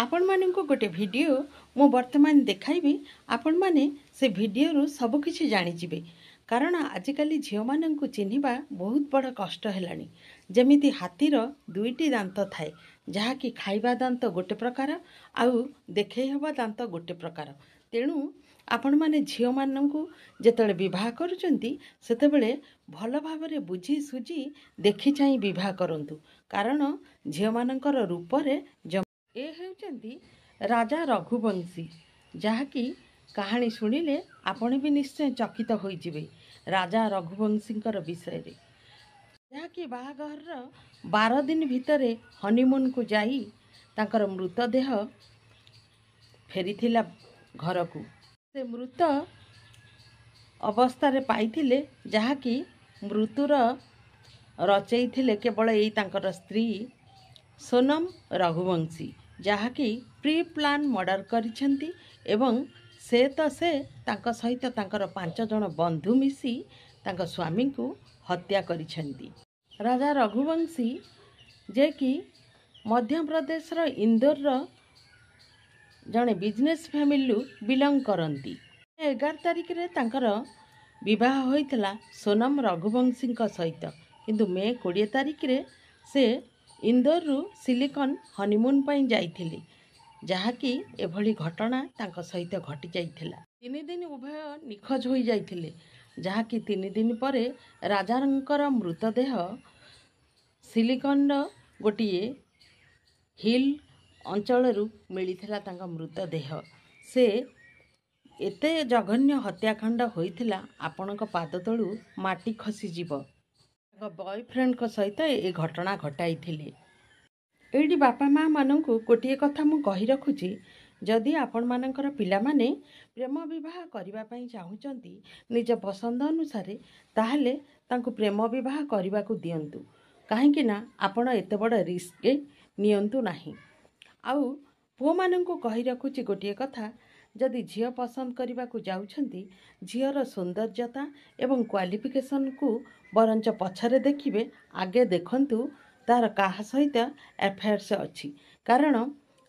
आपण माननको गोटे वीडियो मु वर्तमान देखाइबी। आपण माने से वीडियो रु सब किछि जानि जिबे। कारण आजिकली झियो माननको चिन्हिबा बहुत बड़ कष्ट हेलानी। जेमिति हाथीर दुईटी दांत थाए, जहा कि खाइबा दांत गोटे प्रकार आउ देखै हबा दांत गोटे प्रकार। तेणु आपण माने झियो माननको जेतले विवाह करूचंती सेतेबेले भल भाबरे बुझी सुझी देखि चाहि विवाह करंतु। कारण झियो माननकर रूपरे ए हेउचंती राजा रघुवंशी, जहाँकि कहानी शुणिले आपण भी निश्चय चकित होई जिवे। राजा रघुवंशींकर विषय रे, जहाँकि बाहाघर 12 दिन भितरे हनीमून को जाई तांकर मृतदेह फेरीथिला घर को। से मृत अवस्था पाइथिले, जहाँकि मृत्युर रचैथिले केवल एई तांकर स्त्री सोनम रघुवंशी, जहाँकि प्री प्लान मर्डर करिसेंती एवं से तांका सहित तांकर 5 जन बंधु मिसी तांका स्वामी को हत्या करिसेंती। राजा रघुवंशी जे कि मध्य प्रदेश रो इंदौर रो जने बिजनेस फैमिली बिलोंग करती। 11 तारिख रे तांकर विवाह होइतला सोनम रघुवंशी सहित, किंतु मे 20 तारिख रे से इंदौर रु सिलिकन हनीमून पई जाइथिले, जहाँकि एभली घटना तांका सहित घटी जाइथिला। 3 दिन उभय निखोज होई जाइथिले, जहाँकि 3 दिन परे राजांकर मृतदेह सिलिकन गोटिए हिल अंचल मिलिथिला तांका मृतदेह। से एते जघन्य हत्याकांड होइथिला, आपणक पाद तळु माटी खसी जीव। बॉयफ्रेंड को सहित ए घटना घटाई। एडी बापा माँ माननकु गोटे कथा मु कहि रखुची, जदि आपण मानकर पिला माने प्रेम विवाह करिबा पई चाहुचंती निज पसंद अनुसार, ताहले तांकु प्रेम विवाह करिबा को दियंतु। काहेकि ना आपण एते बड़ रिस्क नियंतु नाही। आउ पुओ माननकु कहि रखुची गोटे कथा, जदि झियो पसंद करिबा को जाउछंती, झियोर सौंदर्यता एवं क्वालिफिकेशन को बरंच पछरे देखिबे, आगे देखंतु तार काहा सहित अफेयर्स अच्छी। कारण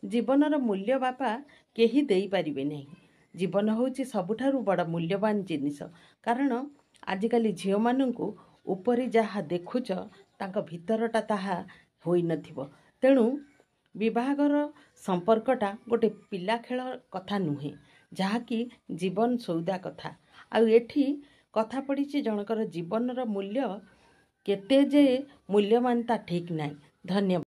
जीवनर मूल्य बापा केही देई पारिबे नहीं। जीवन होची सबुठारु बड़ मूल्यवान जिनिस। कारण आजिकली झियो माननकु उपरी जहा देखुच तांका भितरटा ताहा होई नथिबो। तेणु विवाहर संपर्कटा गोटे पिला खेल कथा नुहे, जहा कि जीवन सौदा कथा। आउ एठी कथा पड़िछि जनकर जीवनर मूल्य केते जे मूल्यवान ता ठीक नाही। धन्यवाद।